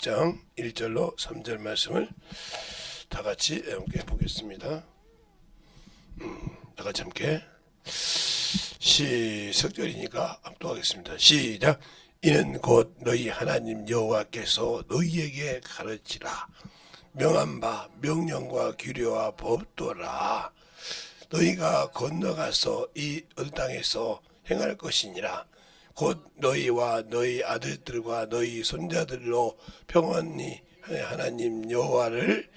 6장 1절로 3절 말씀을 다 같이 함께 보겠습니다. 다 같이 함께 석절이니까 압도하겠습니다. 시작. 이는 곧 너희 하나님 여호와께서 너희에게 가르치라 명한 바 명령과 규례와 법도라. 너희가 건너가서 이 땅에서 행할 것이니라. 곧 너희와 너희 아들들과 너희 손자들로 평안히 하나님 여호와를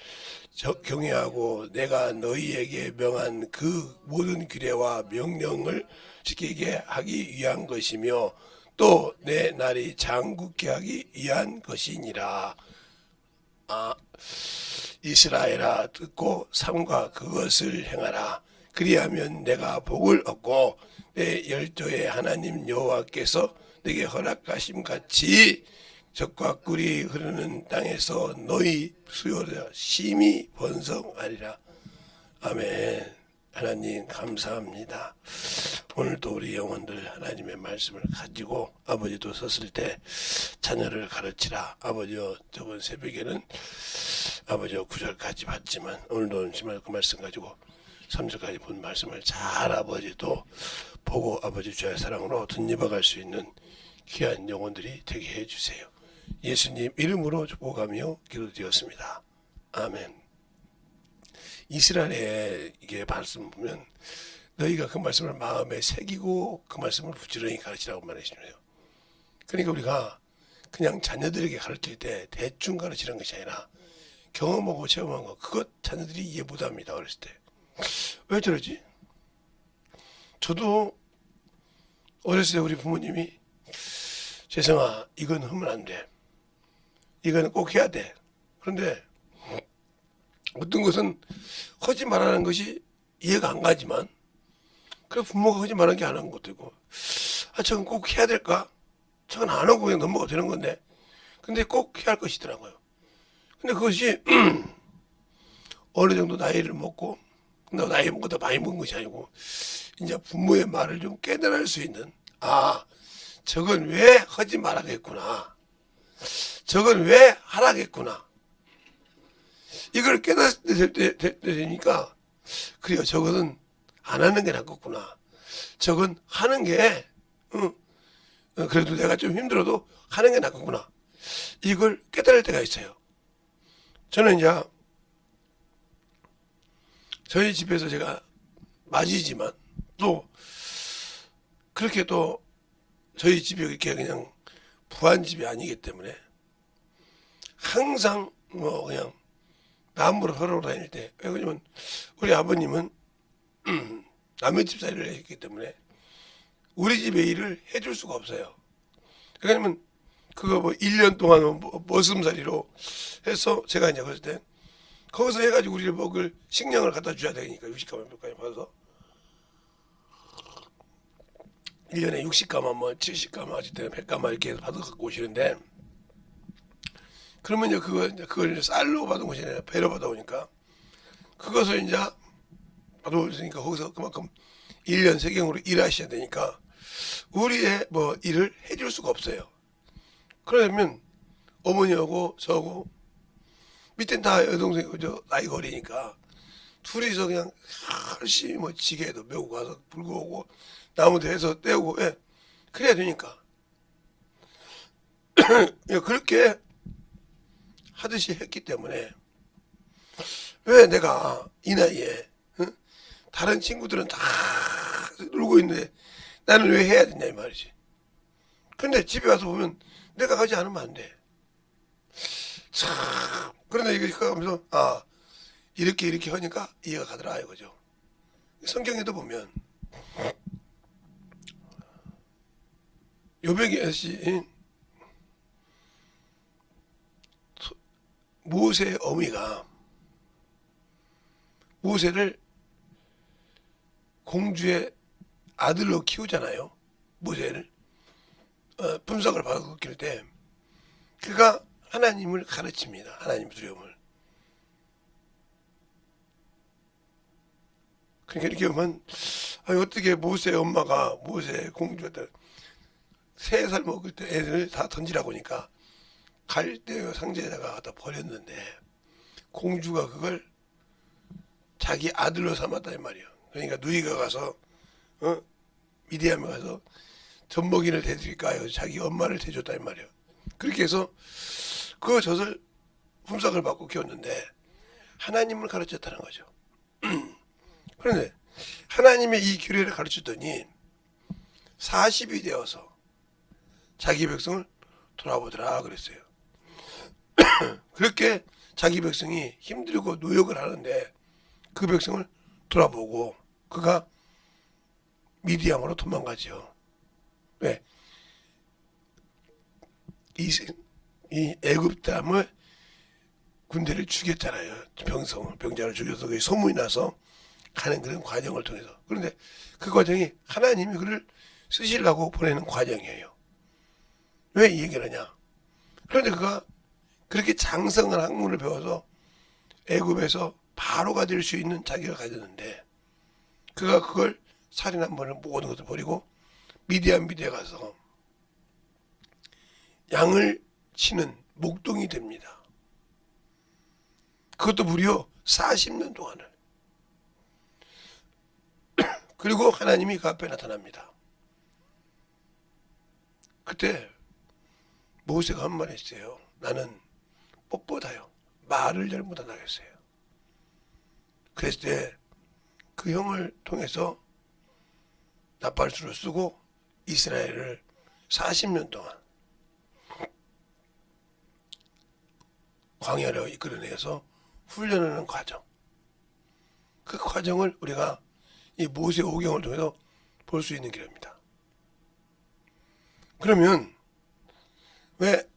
경외하고 내가 너희에게 명한 그 모든 규례와 명령을 지키게 하기 위한 것이며 또 내 날이 장국케 하기 위한 것이니라. 이스라엘아 듣고 삼가 그것을 행하라. 그리하면 내가 복을 얻고 내 열조의 하나님 여호와께서 내게 허락하심 같이 젖과 꿀이 흐르는 땅에서 너희 수요를 심히 번성하리라. 아멘. 하나님 감사합니다. 오늘도 우리 영혼들 하나님의 말씀을 가지고 아버지도 섰을 때 자녀를 가르치라. 아버지요, 저번 새벽에는 아버지요 9절까지 봤지만 오늘도 그 말씀 가지고 3절까지 본 말씀을 잘 아버지도 보고 아버지 주의 사랑으로 덧입어갈 수 있는 귀한 영혼들이 되게 해주세요. 예수님 이름으로 축복하며 기도드렸습니다. 아멘. 이스라엘의 이게 말씀 보면 너희가 그 말씀을 마음에 새기고 그 말씀을 부지런히 가르치라고 말해주네요. 그러니까 우리가 그냥 자녀들에게 가르칠 때 대충 가르치는 것이 아니라 경험하고 체험한 거 그것 자녀들이 이해 못합니다. 어렸을 때. 왜 저러지? 저도 어렸을 때 우리 부모님이 재성아 이건 하면 안 돼. 이건 꼭 해야 돼. 그런데 어떤 것은 하지 말라는 것이 이해가 안 가지만 그래 부모가 하지 말라는 게 안 하는 것도 있고 저건 꼭 해야 될까? 저건 안 하고 그냥 넘어가도 되는 건데 근데 꼭 해야 할 것이더라고요. 근데 그것이 어느 정도 나이를 먹고 나이 먹고도 많이 먹은 것이 아니고 이제 부모의 말을 좀 깨달을 수 있는 저건 왜 하지 말아야겠구나. 저건 왜 하라겠구나. 이걸 깨닫게 되니까 그래요. 저거는 안 하는 게 낫겠구나. 저건 하는 게 그래도 내가 좀 힘들어도 하는 게 낫겠구나. 이걸 깨달을 때가 있어요. 저는 이제 저희 집에서 제가 맞이지만 또 그렇게 또 저희 집이 이렇게 그냥 부한집이 아니기 때문에 항상 그냥 남으로 걸어 다닐 때 왜냐면 우리 아버님은 남의 집살이를 했기 때문에 우리 집의 일을 해줄 수가 없어요. 왜냐면 그거 1년 동안 머슴살이로 해서 제가 이제 그랬을 때 거기서 해가지고 우리를 먹을 식량을 갖다 줘야 되니까 60가만 몇가지 받아서 1년에 60가만 70가만 아직 때는 100가만 이렇게 받아 갖고 오시는데 그러면 이제 그걸 이제 쌀로 받은 것이 아니라 배로 받아오니까 그것을 이제 받아오니까 거기서 그만큼 1년 세경으로 일하셔야 되니까 우리의 일을 해줄 수가 없어요. 그러면 어머니하고 저하고 밑엔 다 여동생이고 나이가 어리니까 둘이서 그냥 열심히 지게도 메고 가서 불고 오고 나무도 해서 떼고 그래야 되니까 그렇게 하듯이 했기 때문에 왜 내가 이 나이에 다른 친구들은 다 놀고 있는데 나는 왜 해야 되냐 이 말이지. 근데 집에 와서 보면 내가 하지 않으면 안 돼. 참 그런데 이거 하면서 이렇게 하니까 이해가 가더라 이거죠. 성경에도 보면 요백이 모세의 어미가 모세를 공주의 아들로 키우잖아요. 모세를 분석을 받을 때 그가 하나님을 가르칩니다. 하나님 두려움을. 그러니까 이렇게 보면 어떻게 모세의 엄마가 모세의 공주한테 3살 먹을 때 애를 다 던지라고 하니까 갈대 상자에다가 갖다 버렸는데 공주가 그걸 자기 아들로 삼았다 이 말이에요. 그러니까 누이가 가서 미디암에 가서 젖먹이를 대드릴까 해서 자기 엄마를 대줬다 이 말이에요. 그렇게 해서 그 젖을 품삯을 받고 키웠는데 하나님을 가르쳤다는 거죠. 그런데 하나님의 이 규례를 가르쳤더니 40이 되어서 자기 백성을 돌아보더라 그랬어요. 그렇게 자기 백성이 힘들고 노역을 하는데 그 백성을 돌아보고 그가 미디암으로 도망가죠. 왜? 이 애굽 땅을 군대를 죽였잖아요. 병자를 죽여서 그 소문이 나서 가는 그런 과정을 통해서. 그런데 그 과정이 하나님이 그를 쓰시려고 보내는 과정이에요. 왜 이 얘기를 하냐? 그런데 그가 그렇게 장성한 학문을 배워서 애굽에서 바로가 될 수 있는 자기가 가졌는데 그가 그걸 살인한 번을 모든 것을 버리고 미디안 가서 양을 치는 목동이 됩니다. 그것도 무려 40년 동안을. 그리고 하나님이 그 앞에 나타납니다. 그때 모세가 한 말 했어요. 나는 뻣뻣하여 말을 잘 못하겠어요. 그랬을 때 그 형을 통해서 나팔수를 쓰고 이스라엘을 40년 동안 광야로 이끌어내서 훈련하는 과정. 그 과정을 우리가 이 모세 오경을 통해서 볼 수 있는 길입니다. 그러면 왜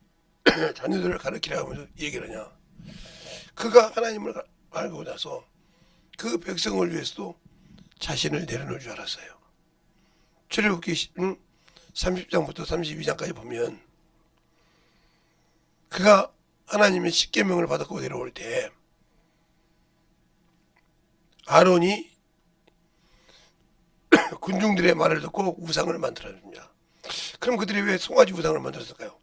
자녀들을 가르치라고 하면서 얘기를 하냐? 그가 하나님을 알고 나서 그 백성을 위해서도 자신을 내려놓을 줄 알았어요. 출애굽기 30장부터 32장까지 보면 그가 하나님의 십계명을 받았고 내려올 때 아론이 군중들의 말을 듣고 우상을 만들어줍니다. 그럼 그들이 왜 송아지 우상을 만들었을까요?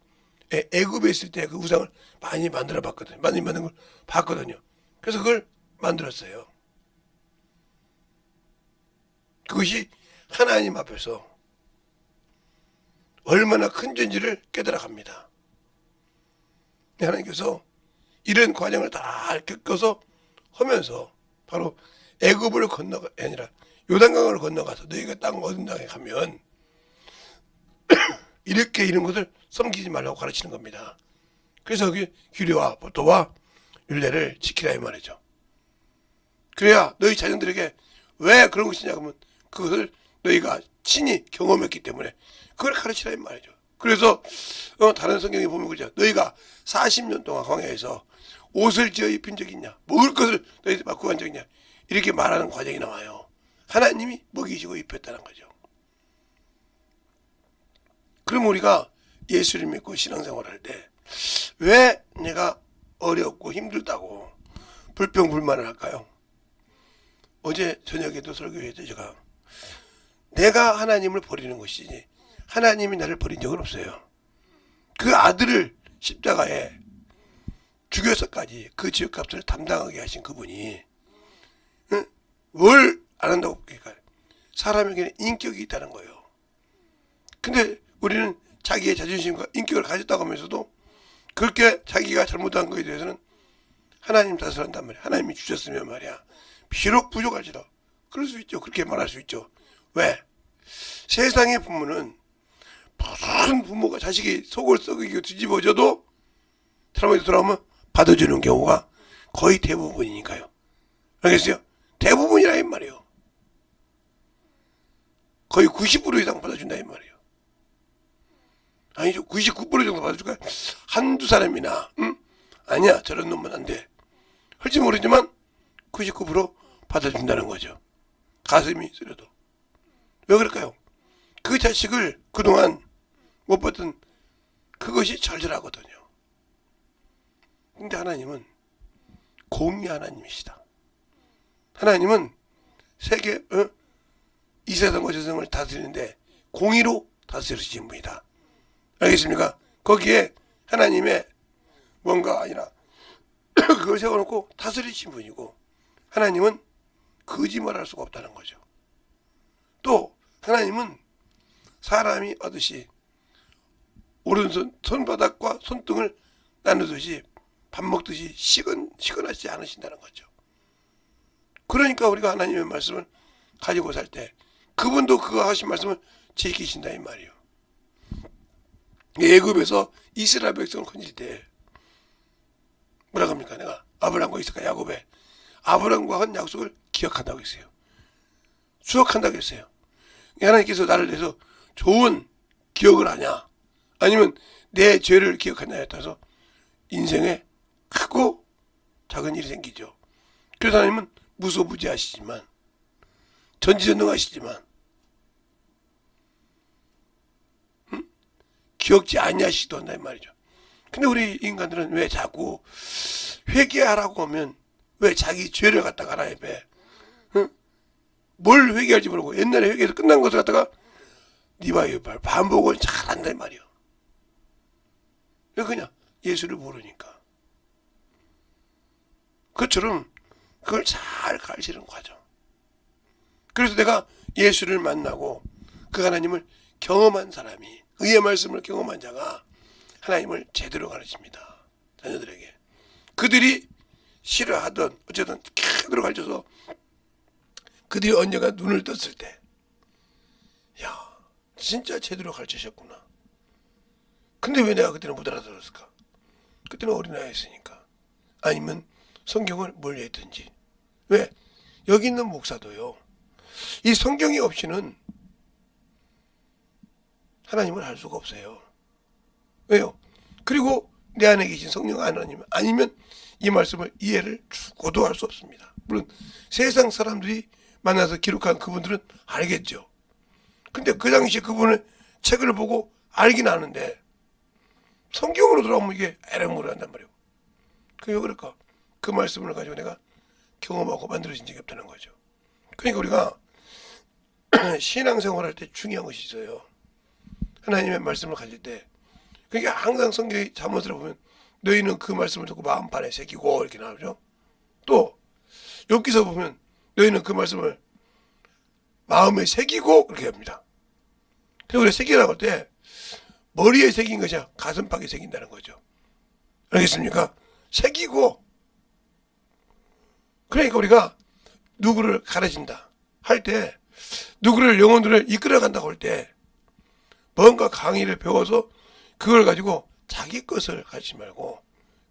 애굽에 있을 때 그 우상을 많이 만들어 봤거든요. 많이 만든 걸 봤거든요. 그래서 그걸 만들었어요. 그것이 하나님 앞에서 얼마나 큰 존재를 깨달아 갑니다. 하나님께서 이런 과정을 다 겪어서 하면서 바로 애굽을 건너가 아니라 요단강을 건너가서 너희가 땅 얻은 땅에 가면 이렇게 이런 것을 섬기지 말라고 가르치는 겁니다. 그래서 그 규례와 법도와 율례를 지키라 이 말이죠. 그래야 너희 자녀들에게 왜 그런 것이냐 그러면 그것을 너희가 친히 경험했기 때문에 그걸 가르치라 이 말이죠. 그래서 다른 성경에 보면 그죠. 너희가 40년 동안 광야에서 옷을 지어 입힌 적이 있냐? 먹을 것을 너희들 막 구한 적이 있냐? 이렇게 말하는 과정이 나와요. 하나님이 먹이시고 입혔다는 거죠. 그럼 우리가 예수를 믿고 신앙생활을 할 때 왜 내가 어렵고 힘들다고 불평불만을 할까요? 어제 저녁에도 설교했죠. 제가 내가 하나님을 버리는 것이지 하나님이 나를 버린 적은 없어요. 그 아들을 십자가에 죽여서까지 그 지옥값을 담당하게 하신 그분이 뭘 안 한다고 그러니까 사람에게는 인격이 있다는 거예요. 근데 우리는 자기의 자존심과 인격을 가졌다고 하면서도 그렇게 자기가 잘못한 것에 대해서는 하나님 탓을 한단 말이야. 하나님이 주셨으면 말이야. 비록 부족할지라도 그럴 수 있죠. 그렇게 말할 수 있죠. 왜? 세상의 부모는 무슨 부모가 자식이 속을 썩이고 뒤집어져도 사람에게 돌아오면 받아주는 경우가 거의 대부분이니까요. 알겠어요? 대부분이라 이 말이에요. 거의 90% 이상 받아준다 이 말이에요. 아니죠. 99% 정도 받아줄까요? 한두 사람이나 아니야 저런 놈은 안 돼. 할지 모르지만 99% 받아준다는 거죠. 가슴이 쓰려도. 왜 그럴까요? 그 자식을 그동안 못 받던 그것이 절절하거든요. 근데 하나님은 공의 하나님이시다. 하나님은 세계 이 세상과 저 세상을 다스리는데 공의로 다스리신 분이다. 알겠습니까? 거기에 하나님의 뭔가 아니라 그걸 세워놓고 다스리신 분이고, 하나님은 거짓말할 수가 없다는 거죠. 또 하나님은 사람이 하듯이 오른손 손바닥과 손등을 나누듯이 밥 먹듯이 시건하지 않으신다는 거죠. 그러니까 우리가 하나님의 말씀을 가지고 살 때 그분도 그거 하신 말씀을 지키신다 이 말이에요. 애굽에서 이스라엘 백성을 건질 때 뭐라고 합니까? 내가 아브라함과 이삭과 야곱에 아브라함과 한 약속을 기억한다고 했어요. 추억한다고 했어요. 하나님께서 나를 위해서 좋은 기억을 하냐, 아니면 내 죄를 기억하냐에 따라서 인생에 크고 작은 일이 생기죠. 그래서 하나님은 무소부지하시지만, 전지전능하시지만 기억지 아니하시기도 한다 이 말이죠. 근데 우리 인간들은 왜 자꾸 회개하라고 하면 왜 자기 죄를 갖다가 하나님에 뭘 회개할지 모르고 옛날에 회개해서 끝난 것을 갖다가 니바이발 반복을 잘한다 이 말이요. 왜 그냥 예수를 모르니까. 그것처럼 그걸 잘 가르치는 과정. 그래서 내가 예수를 만나고 그 하나님을 경험한 사람이, 의의 말씀을 경험한 자가 하나님을 제대로 가르칩니다. 자녀들에게. 그들이 싫어하던 어쨌든 제대로 가르쳐서 그들이 언젠가 눈을 떴을 때, 야, 진짜 제대로 가르치셨구나. 근데 왜 내가 그때는 못 알아들었을까? 그때는 어린아이였으니까. 아니면 성경을 멀리했든지. 왜? 여기 있는 목사도요, 이 성경이 없이는 하나님을 알 수가 없어요. 왜요? 그리고 내 안에 계신 성령 하나님 아니면 이 말씀을 이해를 주고도 할 수 없습니다. 물론 세상 사람들이 만나서 기록한 그분들은 알겠죠. 근데 그 당시 그분의 책을 보고 알긴 아는데 성경으로 돌아오면 이게 에레모를 한단 말이에요. 그게 그럴까? 그 말씀을 가지고 내가 경험하고 만들어진 적이 없다는 거죠. 그러니까 우리가 신앙생활 할 때 중요한 것이 있어요. 하나님의 말씀을 가질 때, 그러니까 항상 성경의 잠언을 보면 너희는 그 말씀을 듣고 마음판에 새기고 이렇게 나오죠. 또 욥기서 보면 너희는 그 말씀을 마음에 새기고 그렇게 합니다. 그래서 우리가 새기라고 할 때 머리에 새긴 것이 아니라 가슴팍에 새긴다는 거죠. 알겠습니까? 새기고. 그러니까 우리가 누구를 가르친다 할 때, 누구를 영혼들을 이끌어간다고 할 때 뭔가 강의를 배워서 그걸 가지고 자기 것을 가르치지 말고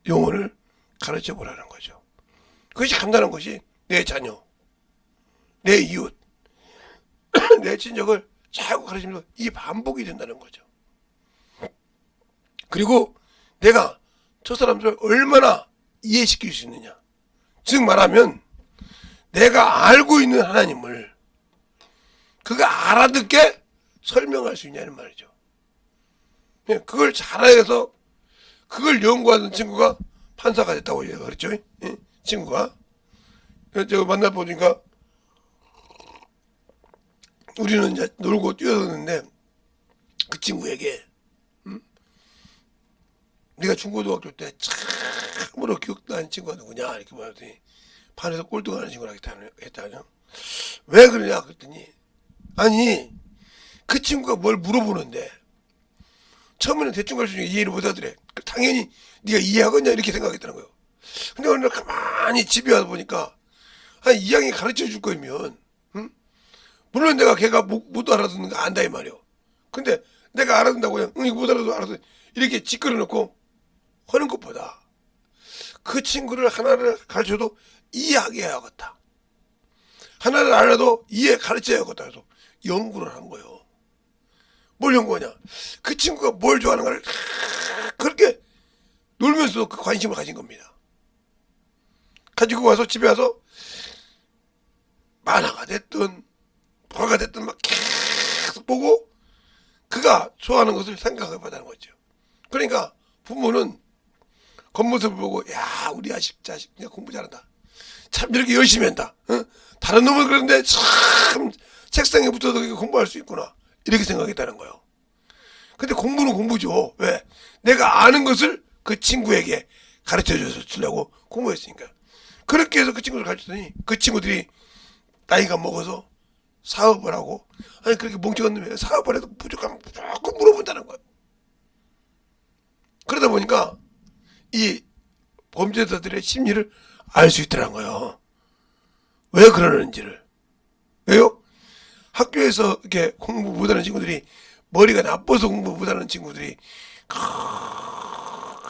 영혼을 가르쳐 보라는 거죠. 그것이 간단한 것이 내 자녀, 내 이웃, 내 친척을 자꾸 가르치면서 이 반복이 된다는 거죠. 그리고 내가 저 사람들을 얼마나 이해시킬 수 있느냐. 즉 말하면 내가 알고 있는 하나님을 그가 알아듣게 설명할 수 있냐는 말이죠. 그걸 잘 알아서 그걸 연구하는 친구가 판사가 됐다고 얘기가 그랬죠. 친구가. 제가 만나보니까 우리는 이제 놀고 뛰어드는데 그 친구에게 네가 중고등학교 때 참으로 기억나는 친구가 누구냐 이렇게 말했더니 반에서 꼴등하는 친구라 했다죠. 왜 그러냐 그랬더니, 아니 그 친구가 뭘 물어보는데 처음에는 대충 가르치니까 이해를 못하더래. 당연히 네가 이해하겠냐 이렇게 생각했다는 거예요. 근데 오늘 가만히 집에 와서 보니까 한 2학년 가르쳐 줄 거면 물론 내가 걔가 못 알아듣는 거 안다 이 말이요. 근데 내가 알아듣는다고 그냥 이거 못 알아도 알아서 이렇게 짓거려 놓고 하는 것보다 그 친구를 하나를 가르쳐도 이해하게 해야겠다. 하나를 알아도 이해 가르쳐야겠다 해서 연구를 한 거예요. 뭘 연구하냐? 그 친구가 뭘 좋아하는가를 그렇게 놀면서도 그 관심을 가진 겁니다. 가지고 와서 집에 와서 만화가 됐든 뭐가 됐든 막 계속 보고 그가 좋아하는 것을 생각해 보자는 거죠. 그러니까 부모는 겉모습을 보고 야 우리 자식 그냥 공부 잘한다. 참 이렇게 열심히 한다. 다른 놈은 그런데 참 책상에 붙어도 공부할 수 있구나. 이렇게 생각했다는 거예요. 근데 공부는 공부죠. 왜? 내가 아는 것을 그 친구에게 가르쳐줘서 주려고 공부했으니까. 그렇게 해서 그 친구들 가르쳤더니 그 친구들이 나이가 먹어서 사업을 하고, 아니 그렇게 멍청한 놈이 사업을 해도 무조건 물어본다는 거야. 그러다 보니까 이 범죄자들의 심리를 알 수 있더라는 거예요. 왜 그러는지를. 왜요? 학교에서 이렇게 공부 못하는 친구들이, 머리가 나빠서 공부 못하는 친구들이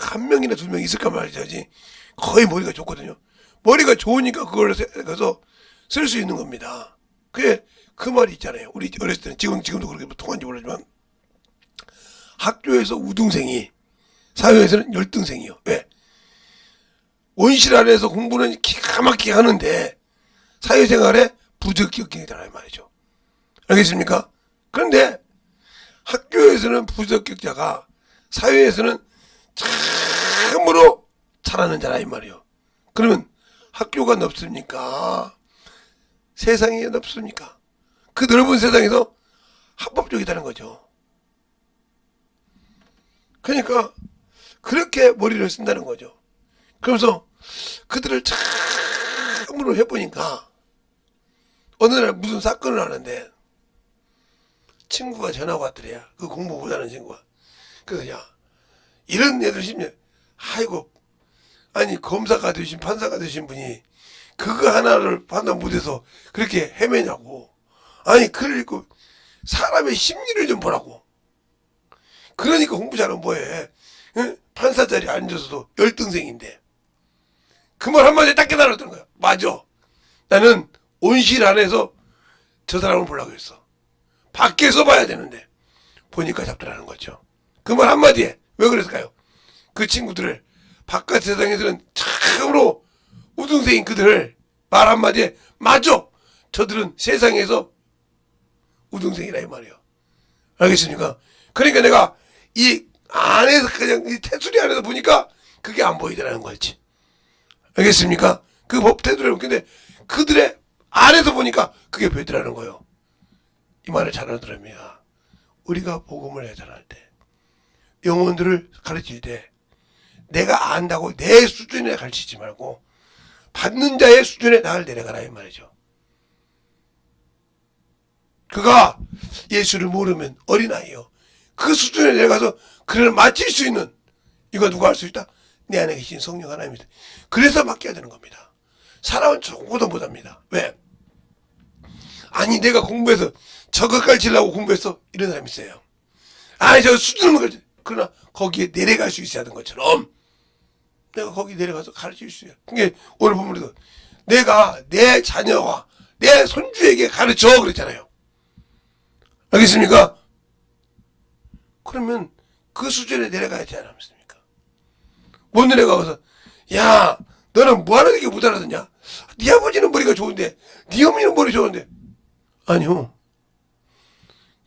한 명이나 두 명 있을까 말이지, 거의 머리가 좋거든요. 머리가 좋으니까 그걸 가서 쓸 수 있는 겁니다. 그게 그 말이 있잖아요. 우리 어렸을 때는, 지금도 그렇게 통한지 모르지만, 학교에서 우등생이 사회에서는 열등생이요. 왜? 원실 안에서 공부는 기가 막히게 하는데 사회생활에 부적격이다 말이죠. 알겠습니까? 그런데 학교에서는 부적격자가 사회에서는 참으로 잘하는 자라 이 말이요. 그러면 학교가 넓습니까? 세상이 넓습니까? 그 넓은 세상에서 합법적이다는 거죠. 그러니까 그렇게 머리를 쓴다는 거죠. 그러면서 그들을 참으로 해보니까 어느 날 무슨 사건을 하는데 친구가 전화가 왔더래요. 그 공부 못하는 친구가. 그래서 야, 이런 애들 심지어, 아이고, 아니 검사가 되신 판사가 되신 분이 그거 하나를 판단 못해서 그렇게 헤매냐고. 아니 그러니까 사람의 심리를 좀 보라고. 그러니까 공부 잘하면 뭐해. 응? 판사 자리에 앉아서도 열등생인데. 그 말 한마디에 딱 깨달았던 거야. 맞아. 나는 온실 안에서 저 사람을 보려고 했어. 밖에서 봐야 되는데 보니까 잡더라는 거죠. 그 말 한마디에 왜 그랬을까요? 그 친구들을 바깥 세상에서는 참으로 우등생인 그들을 말 한마디에 맞아. 저들은 세상에서 우등생이라 이 말이에요. 알겠습니까? 그러니까 내가 이 안에서 그냥 이 테두리 안에서 보니까 그게 안 보이더라는 거지. 알겠습니까? 그 법 테두리. 근데 그들의 안에서 보니까 그게 보이더라는 거예요. 이 말을 잘 알아들으면 우리가 복음을 해전할 때, 영혼들을 가르칠 때 내가 안다고 내 수준에 가르치지 말고 받는 자의 수준에 나를 내려가라 이 말이죠. 그가 예수를 모르면 어린아이요. 그 수준에 내려가서 그를 맞힐 수 있는, 이거 누가 할 수 있다? 내 안에 계신 성령 하나님이다. 그래서 맡겨야 되는 겁니다. 사람은 조금도 못합니다. 왜? 아니 내가 공부해서 저거 가르치려고 공부했어? 이런 사람이 있어요. 아니 저 수준을 가르치, 그러나 거기에 내려갈 수 있어야 하는 것처럼 내가 거기 내려가서 가르칠 수 있어요. 그게 오늘 본문에도 내가 내 자녀와 내 손주에게 가르쳐 그랬잖아요. 알겠습니까? 그러면 그 수준에 내려가야 되지 않습니까? 못 내려가서 야 너는 뭐하러 이렇게 못 알아듣냐? 네 아버지는 머리가 좋은데 네 어머니는 머리 좋은데. 아니요.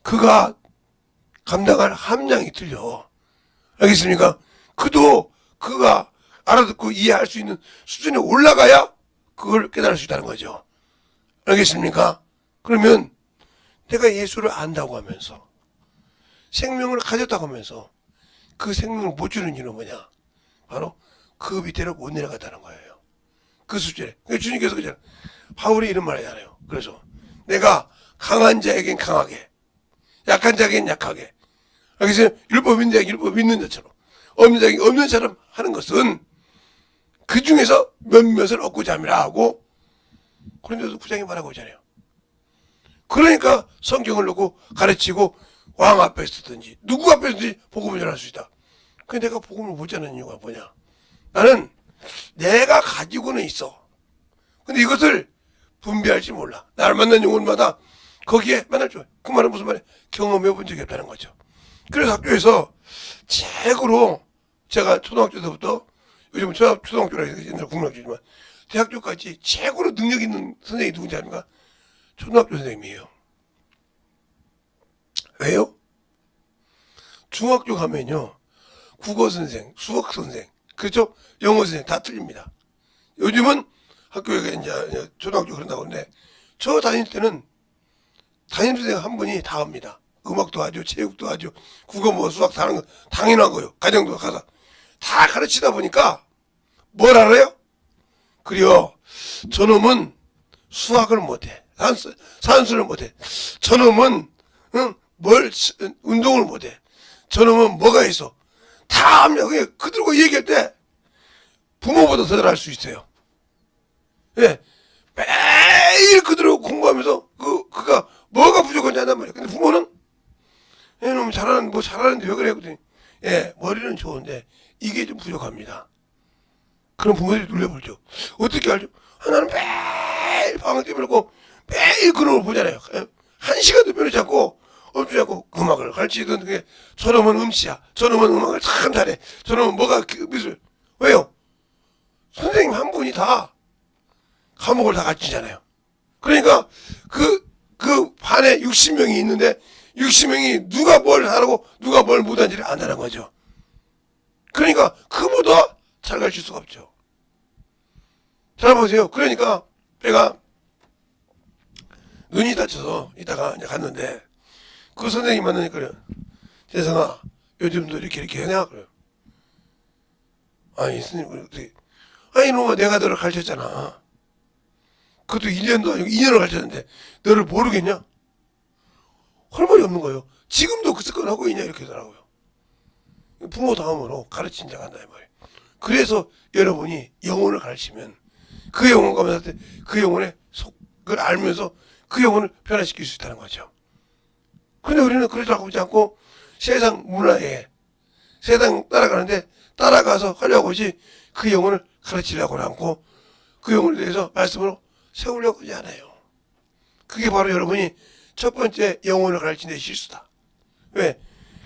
그가 감당할 함량이 틀려. 알겠습니까? 그가 알아듣고 이해할 수 있는 수준에 올라가야 그걸 깨달을 수 있다는 거죠. 알겠습니까? 그러면 내가 예수를 안다고 하면서 생명을 가졌다고 하면서 그 생명을 못 주는 이유는 뭐냐? 바로 그 밑에로 못 내려가다는 거예요. 그 수준에. 그러니까 주님께서 그냥 바울이 이런 말 하잖아요. 그래서 내가 강한 자에겐 강하게, 약한 자에겐 약하게. 알겠어요? 율법 있는 자에게 율법 있는 자처럼, 없는 자에게 없는 자처럼 하는 것은 그 중에서 몇몇을 얻고자 함이라 하고 고린도서 9장에 말하고 있잖아요. 그러니까 성경을 놓고 가르치고 왕 앞에서든지 누구 앞에서든지 복음을 전할 수 있다. 근데 내가 복음을 못 전하는 이유가 뭐냐? 나는 내가 가지고는 있어. 근데 이것을 분별할지 몰라. 나를 만난 영혼마다 거기에 만날 줄. 그 말은 무슨 말이야? 경험해 본 적이 없다는 거죠. 그래서 학교에서 최고로 제가 초등학교 때부터, 요즘은 초등학교라 해서 옛날에 국민학교지만 대학교까지 최고로 능력 있는 선생님이 누군지 아십니까? 초등학교 선생님이에요. 왜요? 중학교 가면요, 국어 선생, 수학 선생, 그렇죠? 영어 선생 다 틀립니다. 요즘은 학교에 이제 초등학교 그런다고 하는데, 저 다닐 때는 담임 선생 한 분이 다 합니다. 음악도 하죠, 체육도 하죠, 국어 뭐 수학 다 하는 거 당연한 거예요. 가정도 가서 다 가르치다 보니까 뭘 알아요? 그래요. 저놈은 수학을 못해. 산수를 못해. 저놈은 운동을 못해. 저놈은 뭐가 있어. 다 압력에 그들과 얘기할 때 부모보다 더 잘 알 수 있어요. 예. 매일 그들하고 공부하면서 그가 뭐가 부족한지 한단 말이에요. 근데 부모는 얘놈 잘하는데 왜 그래? 그랬더니 예, 머리는 좋은데 이게 좀 부족합니다. 그럼 부모들이 놀려보죠. 어떻게 알죠? 나는 매일 방학 때 말고 매일 그놈을 보잖아요. 한 시간도 변하지 않고 멈추지 않고 음악을 가르치던 게 저놈은 음치야. 저놈은 음악을 참 잘해. 저놈은 뭐가 미술. 왜요? 선생님 한 분이 다 과목을 다 가르치잖아요. 그러니까 그 반에 60명이 있는데 60명이 누가 뭘 잘하고 누가 뭘 못하는지를 안다는 거죠. 그러니까 그보다 잘 가르칠 수가 없죠. 잘 보세요. 그러니까 제가 눈이 다쳐서 이따가 이제 갔는데 그 선생님 만나니까 그래요. 재성아 요즘도 이렇게 하냐? 그래요. 아니 선생님 어떻게 아니 너 내가 너를 가르쳤잖아. 그것도 1년도 아니고 2년을 가르쳤는데 너를 모르겠냐? 할 말이 없는 거예요. 지금도 그 습관 하고 있냐 이렇게 하더라고요. 부모 다음으로 가르친 자가 한다 이 말이에요. 그래서 여러분이 영혼을 가르치면 그 영혼 가면서 그 영혼의 속을 알면서 그 영혼을 변화시킬 수 있다는 거죠. 근데 우리는 그러려고 하지 않고 세상 문화에 세상 따라가는데 따라가서 하려고 하지 그 영혼을 가르치려고는 않고 그 영혼에 대해서 말씀으로 세우려고 하지 않아요. 그게 바로 여러분이 첫 번째 영혼을 가르치는 데 실수다. 왜?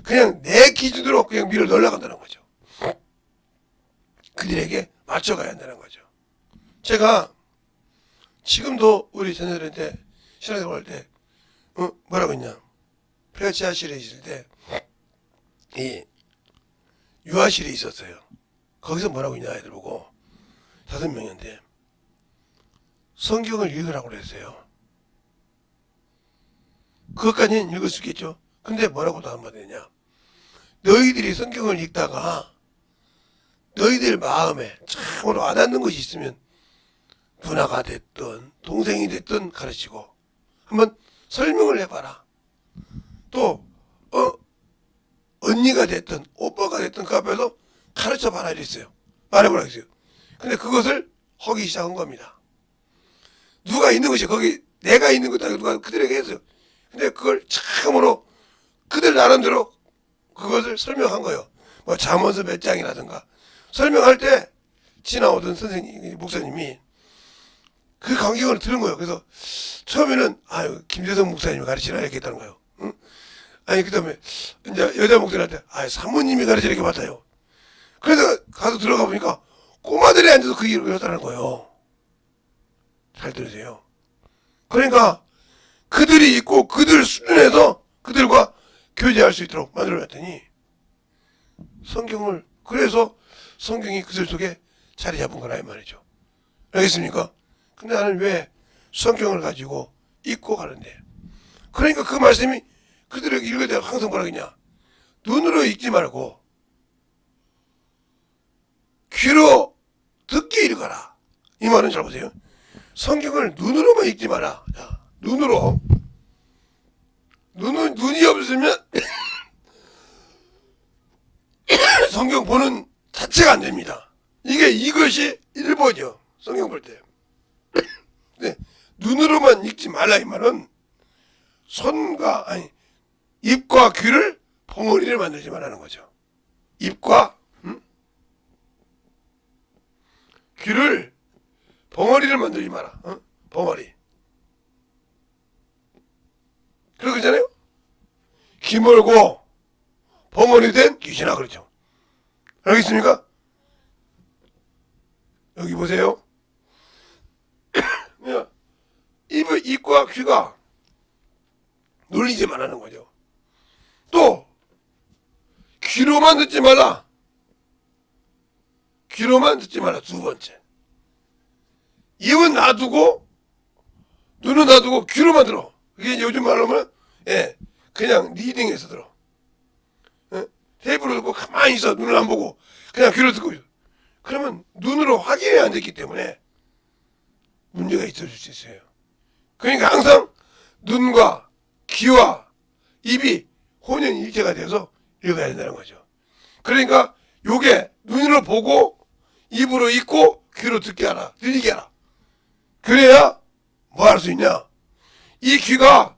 그냥 내 기준으로 그냥 밀어 넣으려고 한다는 거죠. 그들에게 맞춰가야 한다는 거죠. 제가 지금도 우리 자녀들한테 신앙생활 할 때 뭐라고 했냐? 폐가 지하실에 있을 때 이 유아실에 있었어요. 거기서 뭐라고 했냐 애들 보고 5명인데 성경을 읽으라고 그랬어요. 그것까지는 읽을 수 있겠죠. 근데 뭐라고도 한마디 했냐? 너희들이 성경을 읽다가 너희들 마음에 참으로 와닿는 것이 있으면 누나가 됐든 동생이 됐든 가르치고 한번 설명을 해봐라. 또 언니가 됐든 오빠가 됐든 그 앞에서 가르쳐봐라 이랬어요. 말해보라 했어요. 근데 그것을 하기 시작한 겁니다. 누가 있는 것이 거기 내가 있는 것도 아니고 누가 그들에게 했어요. 근데 그걸 참으로 그들 나름대로 그것을 설명한 거예요. 뭐 잠언서 몇 장이라든가 설명할 때 지나오던 선생님 목사님이 그 강경을 들은 거예요. 그래서 처음에는 아유 김재성 목사님이 가르치나 이렇게 했다는 거예요. 응? 아니 그다음에 이제 여자 목사님한테 아 사모님이 가르치는 게 맞아요. 그래서 가서 들어가 보니까 꼬마들이 앉아서 그 일을 했다는 거예요. 잘 들으세요. 그러니까 그들이 있고 그들 수준에서 그들과 교제할 수 있도록 만들어놨더니 성경을 그래서 성경이 그들 속에 자리 잡은 거라 이 말이죠. 알겠습니까? 근데 나는 왜 성경을 가지고 읽고 가는데 그러니까 그 말씀이 그들에게 읽을 때 항상 뭐라 그러냐 눈으로 읽지 말고 귀로 듣게 읽어라. 이 말은 잘 보세요. 성경을 눈으로만 읽지 마라. 자, 눈으로 눈이 없으면 성경 보는 자체가 안 됩니다. 이것이 일보죠. 성경 볼 때. 네, 눈으로만 읽지 말라 이 말은 입과 귀를 벙어리를 만들지 말라는 거죠. 입과 귀를 벙어리를 만들지 마라. 벙어리. 그러잖아요. 귀 멀고 벙어리 된 귀신아 그렇죠. 알겠습니까? 여기 보세요. 입과 귀가 놀리지 말라는 거죠. 또 귀로만 듣지 말라. 귀로만 듣지 말라. 두 번째. 입은 놔두고 눈은 놔두고 귀로만 들어. 그게 요즘 말로 하면 그냥 리딩해서 들어. 테이프로 듣고 가만히 있어. 눈을 안 보고 그냥 귀로 듣고 있어. 그러면 눈으로 확인이 안 됐기 때문에 문제가 있을 수 있어요. 그러니까 항상 눈과 귀와 입이 혼연일체가 돼서 읽어야 된다는 거죠. 그러니까 요게 눈으로 보고 입으로 읽고 귀로 듣게 하라. 들리게 하라. 그래야 뭐 할 수 있냐? 이 귀가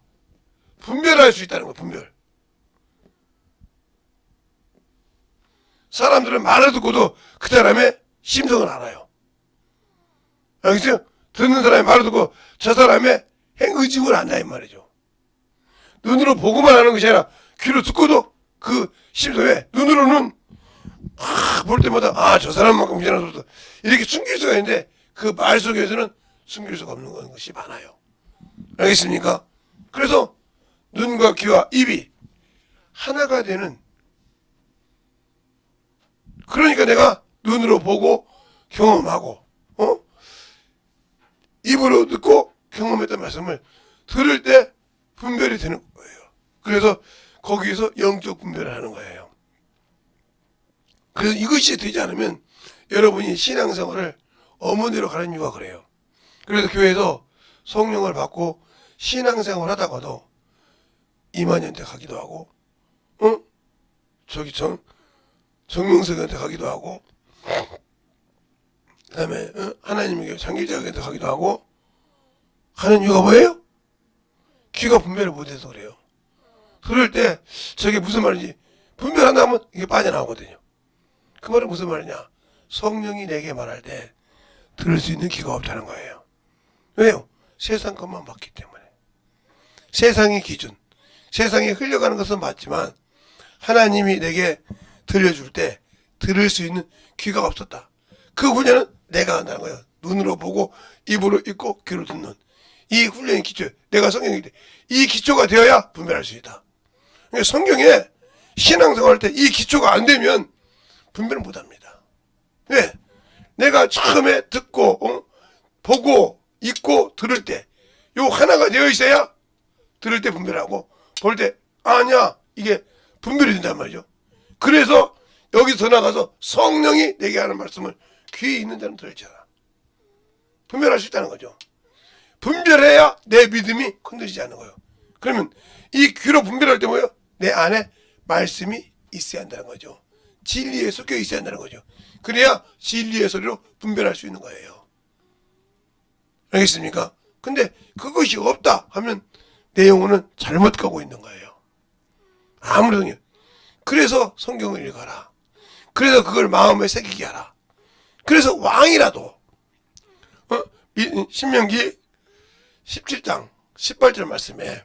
분별할 수 있다는 거야. 분별. 사람들은 말을 듣고도 그 사람의 심성을 알아요. 알겠어요? 듣는 사람이 말을 듣고 저 사람의 행의지를 안다 이 말이죠. 눈으로 보고만 하는 것이 아니라 귀로 듣고도 그 심성에 눈으로는 볼 때마다 저 사람만큼 괜찮은 소리도 이렇게 숨길 수가 있는데 그 말 속에서는 숨길 수가 없는 것이 많아요. 알겠습니까? 그래서 눈과 귀와 입이 하나가 되는, 그러니까 내가 눈으로 보고 경험하고 입으로 듣고 경험했던 말씀을 들을 때 분별이 되는 거예요. 그래서 거기에서 영적 분별을 하는 거예요. 그래서 이것이 되지 않으면 여러분이 신앙생활을 어머니로 가는 이유가 그래요. 그래서 교회에서 성령을 받고 신앙생활 하다가도 이만희한테 가기도 하고 정명석한테 가기도 하고 그 다음에 하나님에게 장길자한테 가기도 하고 하는 이유가 뭐예요? 귀가 분별을 못해서 그래요. 그럴 때 저게 무슨 말인지 분별한다면 이게 빠져나오거든요. 그 말은 무슨 말이냐? 성령이 내게 말할 때 들을 수 있는 귀가 없다는 거예요. 왜요? 세상 것만 봤기 때문에. 세상의 기준, 세상에 흘려가는 것은 맞지만 하나님이 내게 들려줄 때 들을 수 있는 귀가 없었다. 그 훈련은 내가 한다는 거예요. 눈으로 보고 입으로 읽고 귀로 듣는 이 훈련의 기초, 내가 성경일 때 이 기초가 되어야 분별할 수 있다. 그러니까 성경에 신앙생활 할 때 이 기초가 안 되면 분별을 못합니다. 왜? 내가 처음에 듣고 보고 읽고 들을 때 요 하나가 되어 있어야 들을 때 분별하고 볼 때 아니야 이게 분별이 된단 말이죠. 그래서 여기서 나가서 성령이 내게 하는 말씀을 귀에 있는 자는 들을지어다. 분별할 수 있다는 거죠. 분별해야 내 믿음이 건드리지 않는 거예요. 그러면 이 귀로 분별할 때 뭐예요? 내 안에 말씀이 있어야 한다는 거죠. 진리에 섞여 있어야 한다는 거죠. 그래야 진리의 소리로 분별할 수 있는 거예요. 알겠습니까? 근데 그것이 없다 하면 내 영혼은 잘못 가고 있는 거예요. 아무래도. 그래서 성경을 읽어라. 그래서 그걸 마음에 새기게 하라. 그래서 왕이라도 신명기 17장 18절 말씀에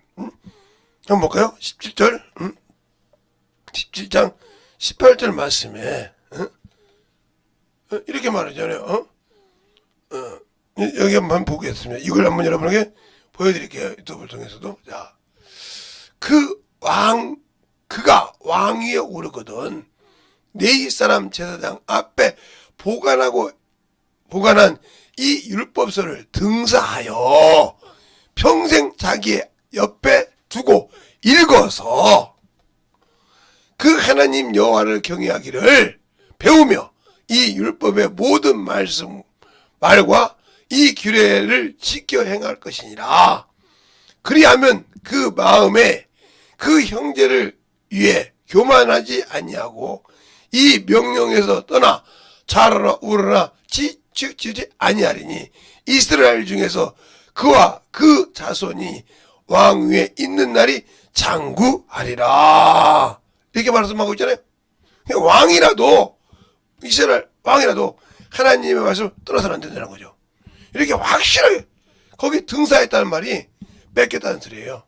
한번 볼까요? 17절 17장 18절 말씀에 이렇게 말하잖아요. 여기 한번 보겠습니다. 이걸 한번 여러분에게 보여드릴게요. 유튜브를 통해서도. 자, 그가 왕 위에 오르거든 네 사람 제사장 앞에 보관한 이 율법서를 등사하여 평생 자기의 옆에 두고 읽어서 그 하나님 여호와를 경외하기를 배우며 이 율법의 모든 말과 이 규례를 지켜 행할 것이니라. 그리하면 그 마음에 그 형제를 위해 교만하지 아니하고 이 명령에서 떠나 좌로나 우로나 치우치지 아니하리니 이스라엘 중에서 그와 그 자손이 왕 위에 있는 날이 장구하리라. 이렇게 말씀하고 있잖아요. 왕이라도 이스라엘 왕이라도 하나님의 말씀을 떠나서는 안 된다는 거죠. 이렇게 확실하게 거기 등사했다는 말이 뺏겼다는 소리예요.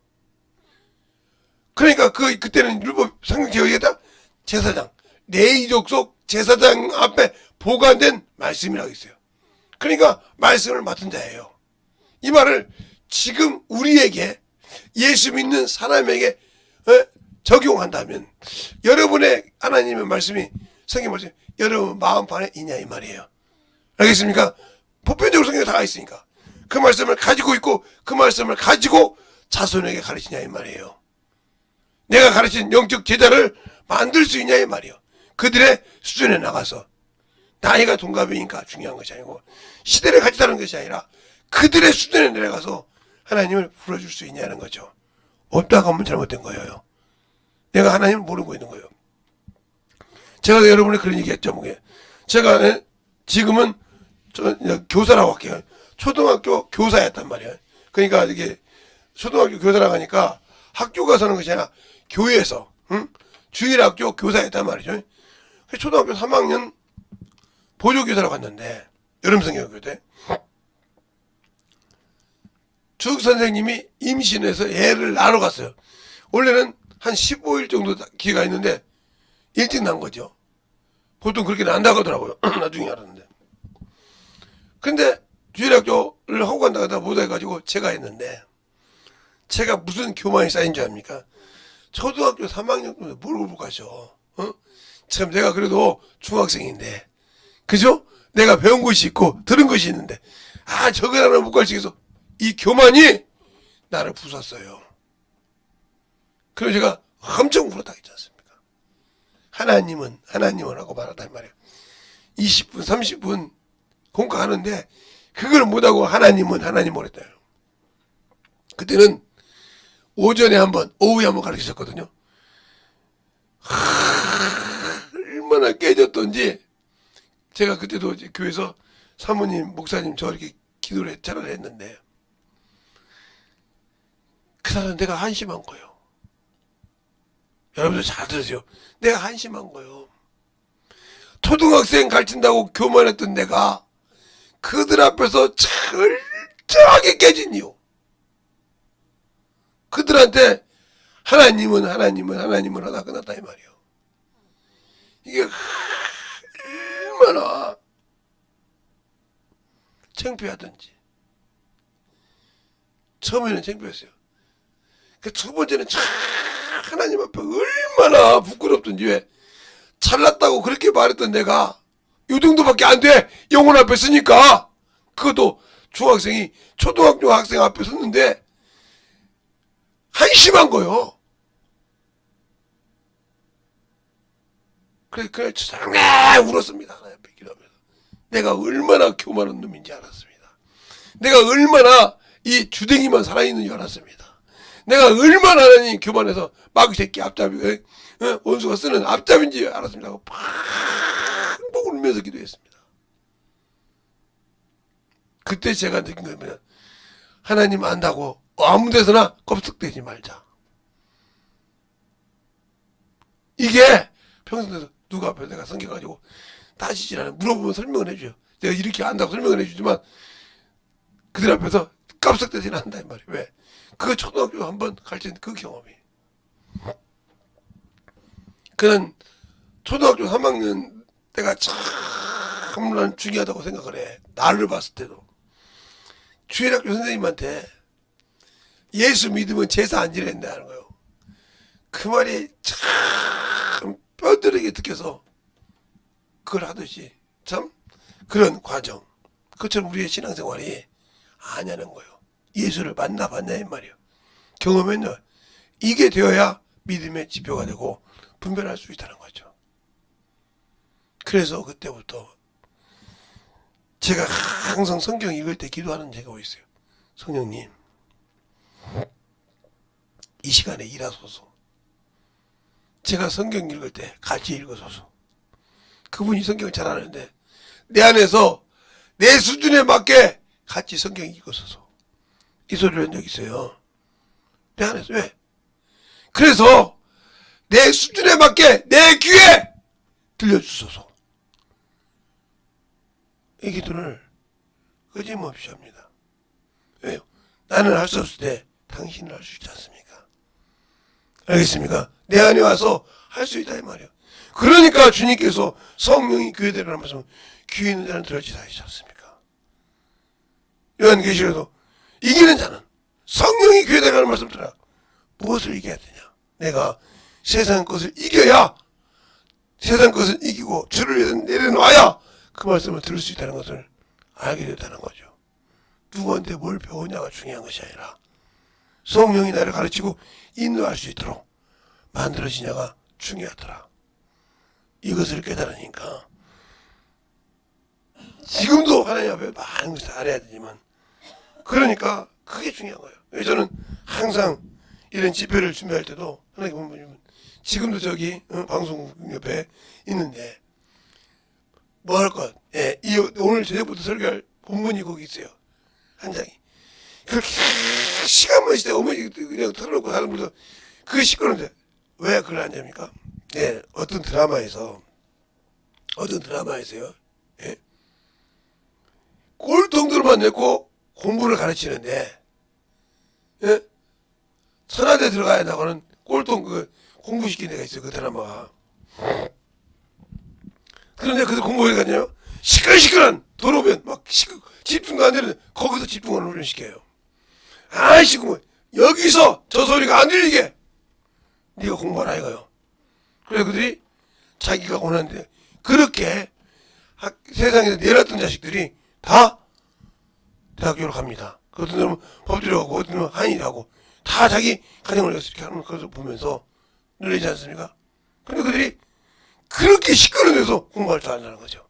그러니까 그때는 율법 성경 제국이겠다 제사장 레위 족속 제사장 앞에 보관된 말씀이라고 있어요. 그러니까 말씀을 맡은 자예요. 이 말을 지금 우리에게 예수 믿는 사람에게 적용한다면 여러분의 하나님의 말씀이 성경 말씀 여러분 마음판에 있냐 이 말이에요. 알겠습니까? 보편적으로 성경에 다 있으니까 그 말씀을 가지고 있고 그 말씀을 가지고 자손에게 가르치냐 이 말이에요. 내가 가르친 영적 제자를 만들 수 있냐 이 말이요. 그들의 수준에 나가서 나이가 동갑이니까 중요한 것이 아니고 시대를 같이 다는 것이 아니라 그들의 수준에 내려가서 하나님을 불러줄 수 있냐는 거죠. 없다고 하면 잘못된 거예요. 내가 하나님을 모르고 있는 거예요. 제가 여러분이 그런 얘기 했죠. 제가 지금은 교사라고 할게요. 초등학교 교사였단 말이에요. 그러니까 이게 초등학교 교사라고 하니까 학교 가서는 것이 아니라 교회에서 주일학교 교사였단 말이죠. 초등학교 3학년 보조교사로 갔는데 여름성경학교 때 주ық 선생님이 임신해서 애를 낳으러 갔어요. 원래는 한 15일 정도 기회가 있는데 일찍 난 거죠. 보통 그렇게 난다고 하더라고요. 나중에 알았는데. 근데 주일학교를 하고 간다고 하다 못 해가지고 제가 했는데 제가 무슨 교만이 쌓인 줄 압니까? 초등학교 3학년 때 뭘 공부하셔? 참 내가 그래도 중학생인데 그죠? 내가 배운 것이 있고 들은 것이 있는데 저거 하나 못 가르치겠어. 이 교만이 나를 부쉈어요. 그래서 제가 엄청 울었다겠지 않습니까? 하나님은 하고 말하단 말이에요. 20분 30분 공부하는데 그걸 못하고 하나님은 그랬다요. 그때는 오전에 한번 오후에 한번 가르치셨거든요. 얼마나 깨졌던지 제가 그때도 이제 교회에서 사모님 목사님 저 이렇게 기도를 차라리 했는데 그날은 내가 한심한 거예요. 여러분들 잘 들으세요. 내가 한심한 거예요. 초등학생 가르친다고 교만했던 내가 그들 앞에서 철저하게 깨진 이유. 그들한테 하나님은 하다 끝났다 이 말이에요. 이게 얼마나 창피하던지. 처음에는 창피했어요. 그 두 번째는 참 하나님 앞에 얼마나 부끄럽던지. 왜 잘났다고 그렇게 말했던 내가 요 정도밖에 안 돼. 영혼 앞에 서니까. 그것도 중학생이 초등학교 학생 앞에 섰는데 한심한 거요. 그래 장래 울었습니다. 하나님 앞에 기도하면서. 내가 얼마나 교만한 놈인지 알았습니다. 내가 얼마나 이 주댕이만 살아있는 줄 알았습니다. 내가 얼마나 하나님 교만해서 마귀 새끼 앞잡이 원수가 쓰는 앞잡인지 알았습니다. 하고 팍 울면서 기도했습니다. 그때 제가 느낀 겁니다. 하나님 안다고 아무 데서나 껍석대지 말자. 이게 평소에도 누가 앞에 내가 섬겨가지고 따지질 않아. 물어보면 설명을 해줘요. 내가 이렇게 안다고 설명을 해주지만 그들 앞에서 깜짝대지는 않는다 이 말이에요. 왜? 그 초등학교 한번 가르친 그 경험이. 그는 초등학교 3학년 때가 참 중요하다고 생각을 해. 나를 봤을 때도. 주일학교 선생님한테 예수 믿으면 제사 안 지낸다 하는 거예요. 그 말이 참 뼈들에게 느껴서 그걸 하듯이 참 그런 과정. 그것처럼 우리의 신앙생활이 아냐는 거예요. 예수를 만나봤냐 이 말이에요. 경험했냐. 이게 되어야 믿음의 지표가 되고 분별할 수 있다는 거죠. 그래서 그때부터 제가 항상 성경 읽을 때 기도하는 제가 있어요. 성령님 이 시간에 일하소서. 제가 성경 읽을 때 같이 읽으소서. 그분이 성경을 잘 아는데 내 안에서 내 수준에 맞게 같이 성경 읽으소서. 이 소리를 한 적이 있어요. 내 안에서. 왜? 그래서 내 수준에 맞게 내 귀에 들려주소서. 이 기도를 끊임없이 합니다. 왜요? 나는 할 수 없을 때 당신은 할 수 있지 않습니까? 알겠습니까? 내 안에 와서 할 수 있다 이 말이에요. 그러니까 주님께서 성령이 교회되라는 말씀, 귀에 있는 자는 들을지다 하시지 않습니까? 요한계시록에도 이기는 자는 성령이 교회되라는 말씀 들어라. 무엇을 이겨야 되냐? 내가 세상 것을 이겨야, 세상 것을 이기고 주를 위해서 내려놔야 그 말씀을 들을 수 있다는 것을 알게 됐다는 거죠. 누구한테 뭘 배우냐가 중요한 것이 아니라 성령이 나를 가르치고 인도할 수 있도록 만들어지냐가 중요하더라. 이것을 깨달으니까 지금도 하나님 앞에 많은 것을 알아야 되지만, 그러니까 그게 중요한 거예요. 저는 항상 이런 집회를 준비할 때도 하나님 보면 지금도 저기 방송국 옆에 있는데 뭐 할 것? 예, 오늘 저녁부터 설교할 본문이 거기 있어요. 한 장이. 그렇게 시간만 있을 때 어머니 그냥 틀어놓고 하는 분도 그게 시끄러운데 왜 그걸 안 됩니까? 예, 어떤 드라마에서요. 예? 꼴통들만 내고 공부를 가르치는데, 예? 천하대 들어가야 한다고는 꼴통 공부시킨 데가 있어요. 그 드라마가. 그런데 그들 공부해 가냐요? 시끌시끌한 도로변 막 집중도 안 되는데 거기서 집중하는 훈련 시켜요. 아이씨, 여기서 저 소리가 안 들리게 네가 공부하라 이거요. 그래서 그들이 자기가 원하는데 그렇게 세상에서 내렸던 자식들이 다 대학교로 갑니다. 어떤 사람은 법대로 가고 어떤 사람은 한의하고 다 자기 가정을 위해서 이렇게 하는 것을 보면서 놀라지 않습니까? 근데 그들이 그렇게 시끄러운 데서 공부할 줄 안다는 거죠.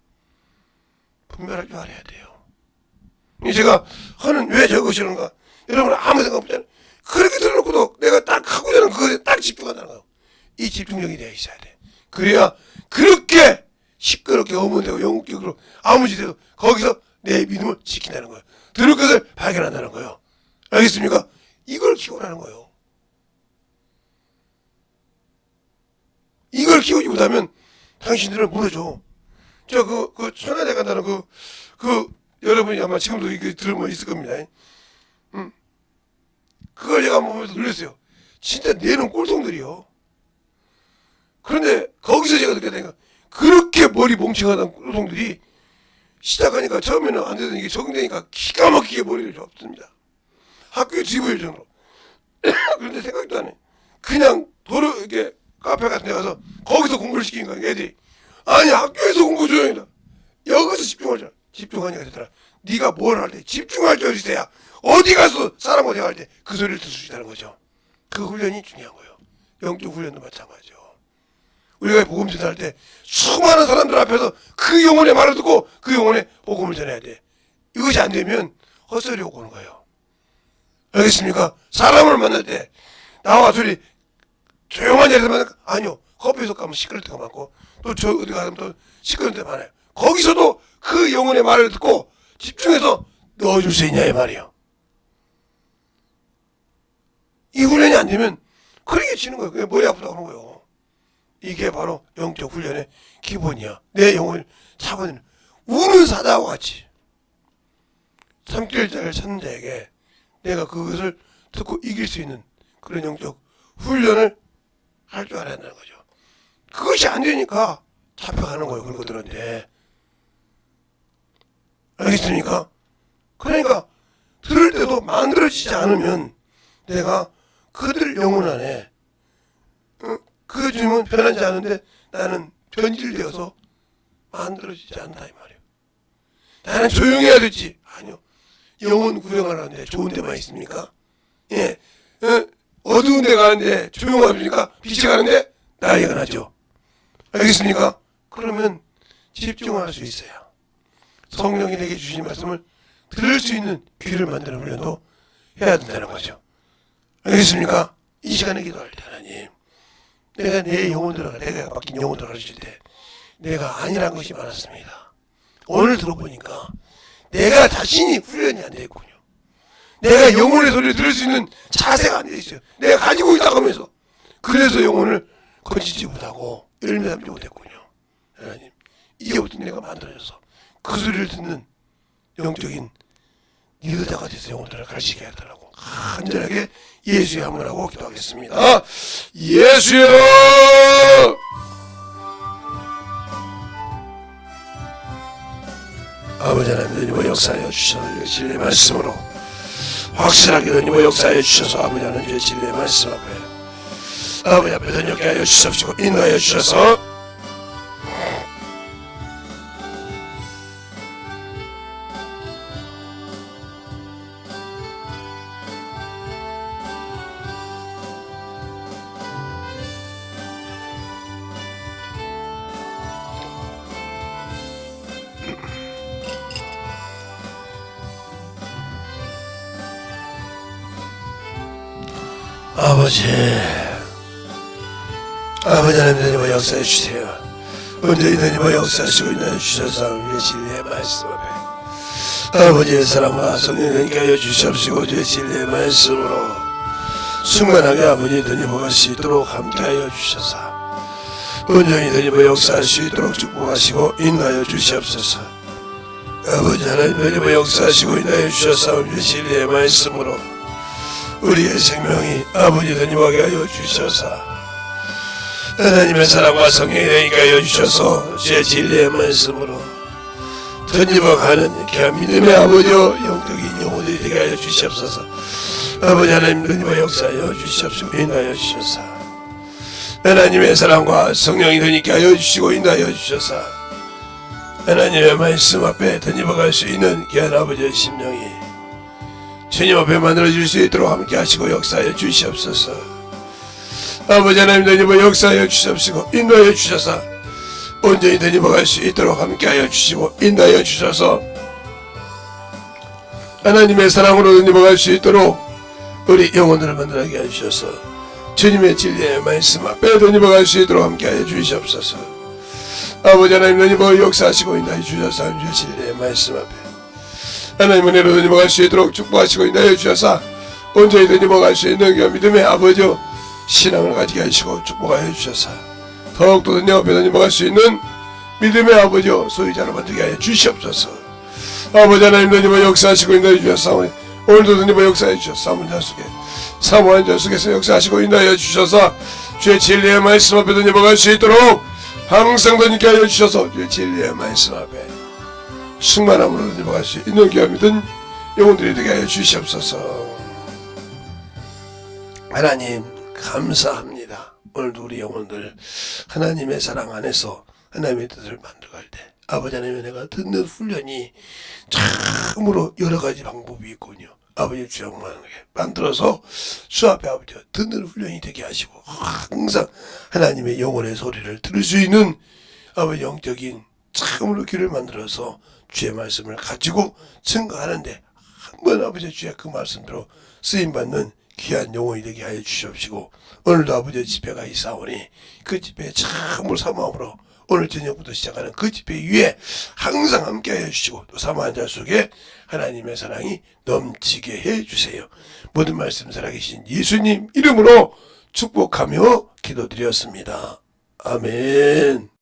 분별할 줄 알아야 돼요. 제가 하는 왜 저것이런가, 여러분 아무 생각 없잖아요. 그렇게 들어놓고도 내가 딱 하고자 하는 그것에 딱 집중한다는 거예요. 이 집중력이 되어 있어야 돼. 그래야 그렇게 시끄럽게 어문되고 영국적으로 아무 짓 해도 거기서 내 믿음을 지킨다는 거예요. 들을 것을 발견한다는 거예요. 알겠습니까? 이걸 키우라는 거예요. 이걸 키우지 못하면 당신들은 무너져. 그 천하대 간다는 여러분이 아마 지금도 이게 들으면 있을 겁니다. 그걸 제가 한번 보면서 놀랐어요. 진짜 내는 꼴통들이요. 그런데 거기서 제가 느꼈다니까, 그렇게 머리 멍청하던 꼴통들이 시작하니까 처음에는 안 되던 이게 적응되니까 기가 막히게 머리를 접습니다. 학교에 뒤보일 정도로. 그런데 생각도 안 해. 그냥 도로 이렇게 카페 같은 데 가서 거기서 공부를 시키는 거야, 애들이. 아니, 학교에서 공부 조용히다. 여기서 집중하자. 집중하니까 되더라. 네가 뭘 할 때 집중할 줄 있어야 어디 가서 사람과 대화할 때 그 소리를 들을 수 있다는 거죠. 그 훈련이 중요한 거예요. 영적 훈련도 마찬가지죠. 우리가 복음 전할 때 수많은 사람들 앞에서 그 영혼의 말을 듣고 그 영혼의 복음을 전해야 돼. 이것이 안 되면 헛소리 오고 오는 거예요. 알겠습니까? 사람을 만날 때 나와 둘이 조용한 자리에서 만날까? 아니요. 커피숍 가면 시끄러울 때가 많고 또 저 어디 가면 또 시끄러울 때 많아요. 거기서도 그 영혼의 말을 듣고 집중해서 넣어줄 수 있냐 이 말이에요. 이 훈련이 안 되면 그렇게 치는 거예요. 그냥 머리 아프다고 하는 거예요. 이게 바로 영적 훈련의 기본이야. 내 영혼을 잡아내는 우는 사자와 같이 3개월짜리를 찾는 자에게 내가 그것을 듣고 이길 수 있는 그런 영적 훈련을 할 줄 알아야 한다는 거죠. 그것이 안 되니까 잡혀가는 거예요. 그런 것들한테. 알겠습니까? 그러니까 들을 때도 만들어지지 않으면 내가 그들 영혼 안에 그 주님은 변하지 않은데 나는 변질되어서 만들어지지 않는다 이 말이에요. 나는 조용해야 되지. 아니요. 영혼 구경하는데 좋은 데만 있습니까? 예. 어두운 데 가는데 조용하니까 빛이 가는데 난리가 나죠. 알겠습니까? 그러면 집중할 수 있어요. 성령이 내게 주신 말씀을 들을 수 있는 귀를 만드는 훈련도 해야 된다는 거죠. 알겠습니까? 이 시간에 기도할 때 하나님, 내가 내 영혼들을 내가 맡긴 영혼들을 가르칠 때 내가 아니란 것이 많았습니다. 오늘 들어보니까 내가 자신이 훈련이 안 되겠군요. 내가 영혼의 소리를 들을 수 있는 자세가 안 돼 있어요. 내가 가지고 있다고 하면서 그래서 영혼을 거치지 못하고 열매 담지 못했군요. 하나님, 이제부터 내가 만들어져서 그 소리를 듣는 영적인 리더자가 돼서 영혼들을 가르치게 하더라고. 간절하게 예수의 한번 하고 기도하겠습니다. 예수여! 아버지 하나님, 주님의 역사하여 주셔서 진리의 말씀으로 확실하게 주님의 역사하여 주셔서 아버지 하나님 진리의 말씀 앞에 아버지 앞에 던역게 하여 주시옵시고 인도하여 주셔서 아버지 하나님 역사해 주세요. 온전히 하나님 역사하시고 인하여 주셔서 우리의 진리의 말씀 앞에 아버지의 사랑과 성령님께 하여 주시옵시고 주의 진리의 말씀으로 충만하게 아버지 하나님 수 있도록 함께하여 주셔서 온전히 하나님 역사할 수 있도록 축복하시고 인하여 주시옵소서. 아버지 하나님 역사하시고 인하여 주셔서 우리의 진리의 말씀으로 우리의 생명이 아버지 하나님께 하여 주셔서 하나님의 사랑과 성령이 되니까 하여 주셔서 제 진리의 말씀으로 던지고 가는 귀한 믿음의 아버지여 영적인 영혼들이 되게 하여 주시옵소서. 아버지 하나님 던지고 역사하여 주시옵시고 인하여 주셔서 하나님의 사랑과 성령이 되니까 하여 주시고 인하여 주셔서 하나님의 말씀 앞에 던지고 갈 수 있는 귀한 아버지의 심령이 주님 앞에 만들어질 수 있도록 함께 하시고 역사하여 주시옵소서. 아버지 하나님 되니버 역사하여 주시옵시고 인도하여 주셔서 온전히 되니버 갈 수 있도록 함께하여 주시고 인도하여 주셔서 하나님의 사랑으로 되니버 갈 수 있도록 우리 영혼들을 만들게 해주셔서 주님의 진리의 말씀 앞에 되니버 갈 수 있도록 함께하여 주시옵소서. 아버지 하나님 되니버 역사하시고 인도하여 주셔서 주의 진리의 말씀 앞에 하나님 은혜로 되니버 갈 수 있도록 축복하시고 인도하여 주셔서 온전히 되니버 갈 수 있는 그 믿음의 아버지요 신앙을 가지게 하시고 축복하여 주셔서 더욱더 내 앞에 넘어갈 수 있는 믿음의 아버지요 소유자로 만들게 하여 주시옵소서. 아버지 하나님 너희와 역사하시고 인도해 주셔서 오늘도 너희와 역사해 주셔서 사모한 자 속에서 역사하시고 인도하여 주셔서 주의 진리의 말씀 앞에 넘어갈 수 있도록 항상 너희께 하여 주셔서 주의 진리의 말씀 앞에 충만함으로 넘어갈 수 있는 귀한 믿은 영혼들이 되게 하여 주시옵소서. 하나님 감사합니다. 오늘도 우리 영혼들 하나님의 사랑 안에서 하나님의 뜻을 만들어갈 때 아버지 하나님의 내가 듣는 훈련이 참으로 여러가지 방법이 있군요. 아버지 주영만하게 만들어서 주 앞에 아버지와 듣는 훈련이 되게 하시고 항상 하나님의 영혼의 소리를 들을 수 있는 아버지 영적인 참으로 귀를 만들어서 주의 말씀을 가지고 증거하는데 한번 아버지 주의 그 말씀대로 쓰임받는 귀한 영혼이 되게 하여 주시옵시고 오늘도 아버지의 집회가 있사오니 그 집회에 참으로 사모함으로 오늘 저녁부터 시작하는 그 집회 위에 항상 함께 하여 주시고 또 사모한 자 속에 하나님의 사랑이 넘치게 해 주세요. 모든 말씀 살아계신 예수님 이름으로 축복하며 기도드렸습니다. 아멘.